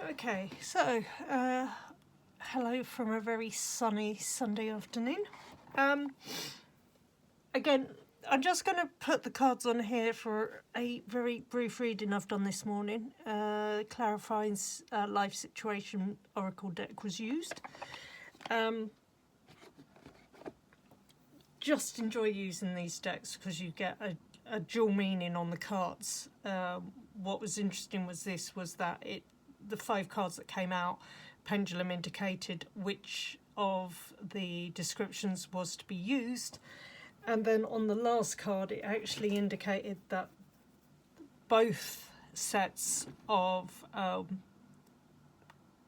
Okay, so hello from a very sunny Sunday afternoon. Again, I'm just going to put the cards on here for a very brief reading I've done this morning. Clarifying life situation oracle deck was used. Just enjoy using these decks because you get a dual meaning on the cards. What was interesting was that the 5 cards that came out, pendulum indicated which of the descriptions was to be used, and then on the last card it actually indicated that both sets of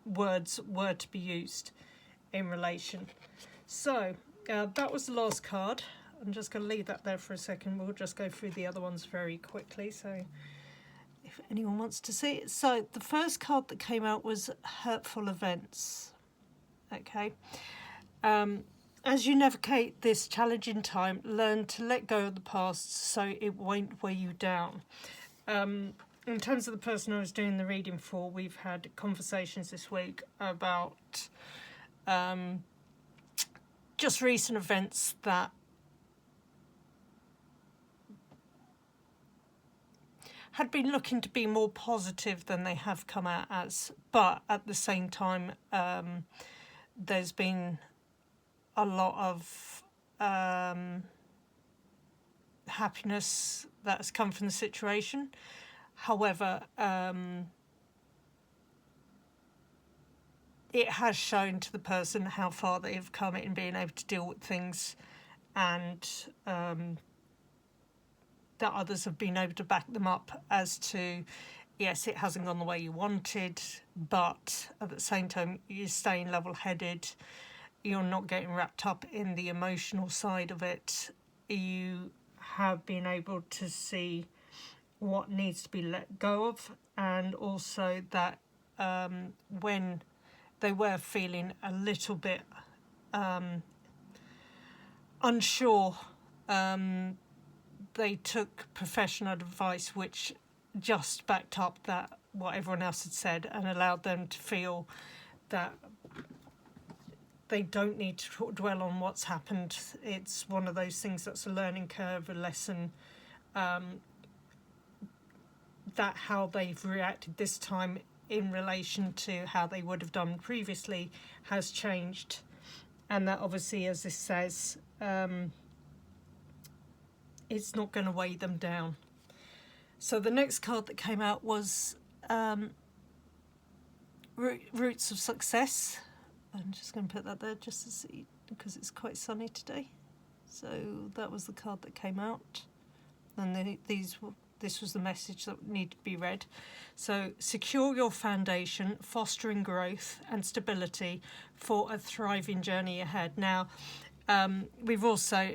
words were to be used in relation. So that was the last card. I'm just going to leave that there for a second. We'll just go through the other ones very quickly, so if anyone wants to see it. So the first card that came out was hurtful events. Okay. As you navigate this challenging time, learn to let go of the past so it won't weigh you down. In terms of the person I was doing the reading for, we've had conversations this week about just recent events that had been looking to be more positive than they have come out as, but at the same time there's been a lot of happiness that has come from the situation. However, it has shown to the person how far they have come in being able to deal with things, and that others have been able to back them up as to, yes, it hasn't gone the way you wanted, but at the same time you're staying level-headed, you're not getting wrapped up in the emotional side of it, you have been able to see what needs to be let go of, and also that when they were feeling a little bit unsure, they took professional advice which just backed up that what everyone else had said and allowed them to feel that they don't need to dwell on what's happened. It's one of those things that's a learning curve, a lesson, that how they've reacted this time in relation to how they would have done previously has changed, and that obviously, as this says, it's not going to weigh them down. So the next card that came out was Roots of Success. I'm just going to put that there just to see, because it's quite sunny today. So that was the card that came out, and this was the message that needed to be read. So, secure your foundation, fostering growth and stability for a thriving journey ahead. Now, we've also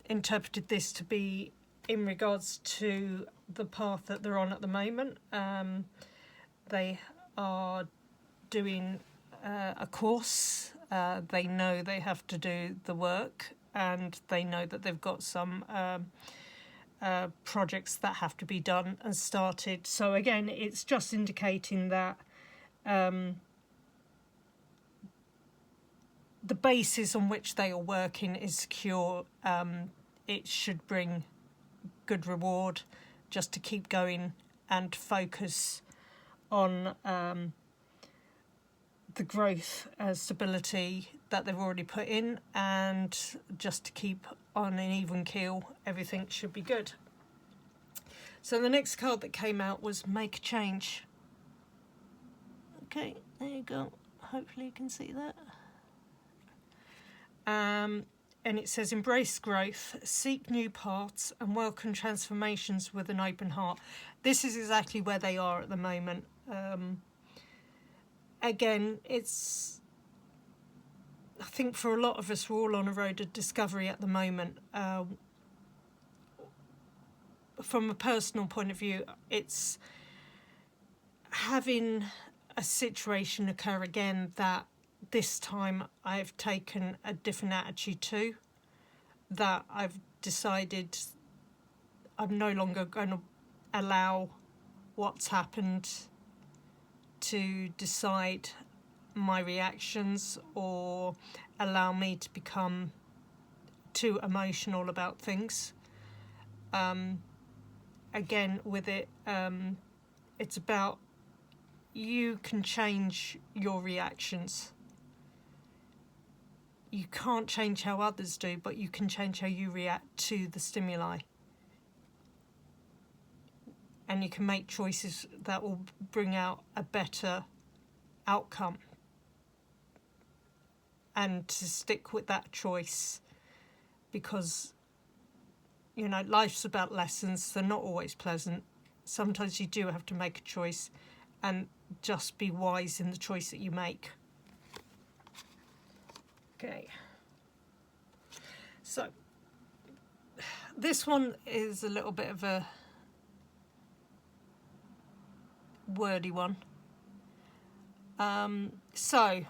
interpreted this to be in regards to the path that they're on at the moment. They are doing a course. They know they have to do the work, and they know that they've got some projects that have to be done and started. So again, it's just indicating that the basis on which they are working is secure. It should bring good reward, just to keep going and focus on the growth and stability that they've already put in, and just to keep on an even keel, everything should be good. So the next card that came out was Make a Change. Okay, there you go. Hopefully you can see that. And it says, embrace growth, seek new paths, and welcome transformations with an open heart. This is exactly where they are at the moment. Again, it's, I think for a lot of us, we're all on a road of discovery at the moment. From a personal point of view, it's having a situation occur again that this time I've taken a different attitude to, that I've decided I'm no longer going to allow what's happened to decide my reactions or allow me to become too emotional about things. Again, with it, it's about you can change your reactions. You can't change how others do, but you can change how you react to the stimuli. And you can make choices that will bring out a better outcome. And to stick with that choice, because, you know, life's about lessons. They're not always pleasant. Sometimes you do have to make a choice, and just be wise in the choice that you make. Okay. So, this one is a little bit of a wordy one. So,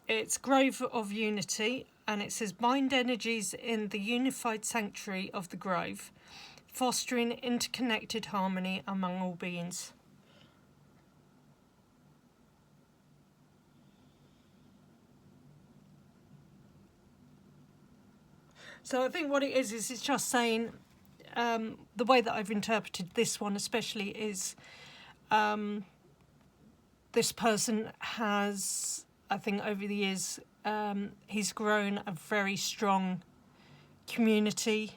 it's Grove of Unity, and it says, bind energies in the unified sanctuary of the grove, fostering interconnected harmony among all beings. So I think what it is it's just saying, the way that I've interpreted this one especially is, this person has, I think over the years, he's grown a very strong community.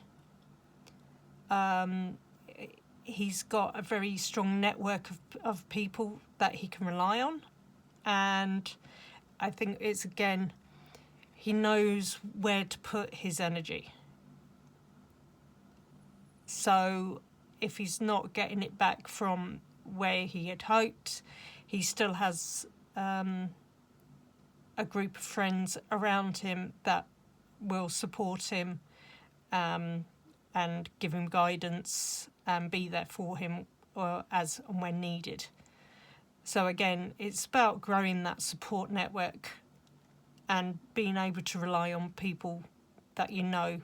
He's got a very strong network of people that he can rely on. And I think it's, again, he knows where to put his energy. So if he's not getting it back from where he had hoped, he still has a group of friends around him that will support him and give him guidance and be there for him as and when needed. So again, it's about growing that support network and being able to rely on people that you know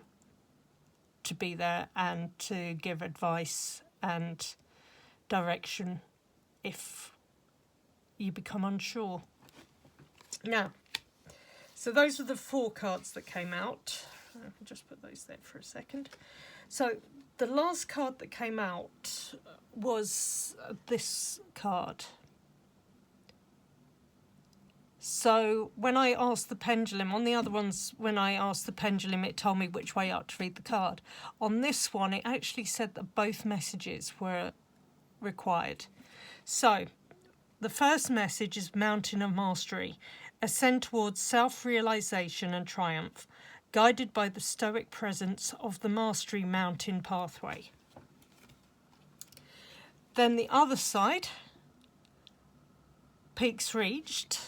to be there and to give advice and direction if you become unsure. Now, so those were the 4 cards that came out. I'll just put those there for a second. So the last card that came out was this card. So when I asked the pendulum, on the other ones, when I asked the pendulum, it told me which way up to read the card. On this one, it actually said that both messages were required. So the first message is Mountain of Mastery, ascend towards self-realization and triumph, guided by the stoic presence of the Mastery Mountain pathway. Then the other side, peaks reached.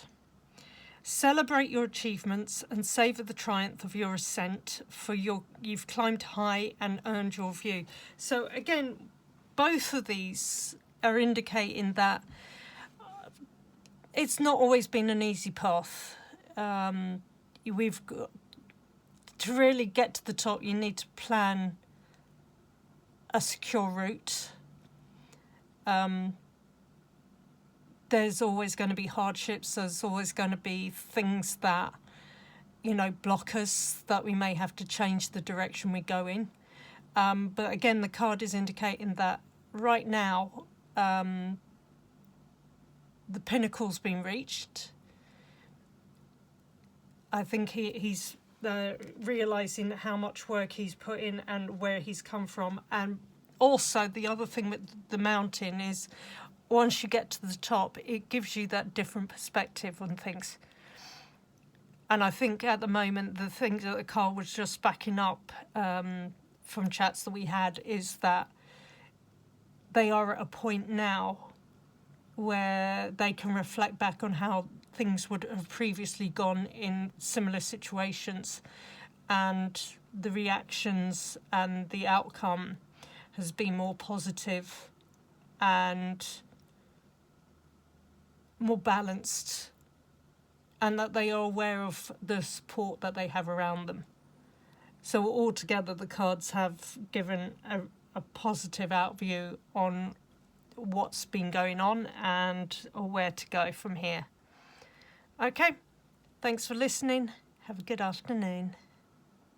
Celebrate your achievements and savour the triumph of your ascent, for you've climbed high and earned your view. So again, both of these are indicating that it's not always been an easy path. We've got to really get to the top. You need to plan a secure route. There's always going to be hardships. There's always going to be things that, block us, that we may have to change the direction we go in. But again, the card is indicating that right now, the pinnacle's been reached. I think he's realising how much work he's put in and where he's come from. And also the other thing with the mountain is, once you get to the top, it gives you that different perspective on things. And I think at the moment, the thing that the card was just backing up from chats that we had is that they are at a point now where they can reflect back on how things would have previously gone in similar situations, and the reactions and the outcome has been more positive and more balanced, and that they are aware of the support that they have around them. So altogether, the cards have given a positive outview on what's been going on or where to go from here. Okay, thanks for listening. Have a good afternoon.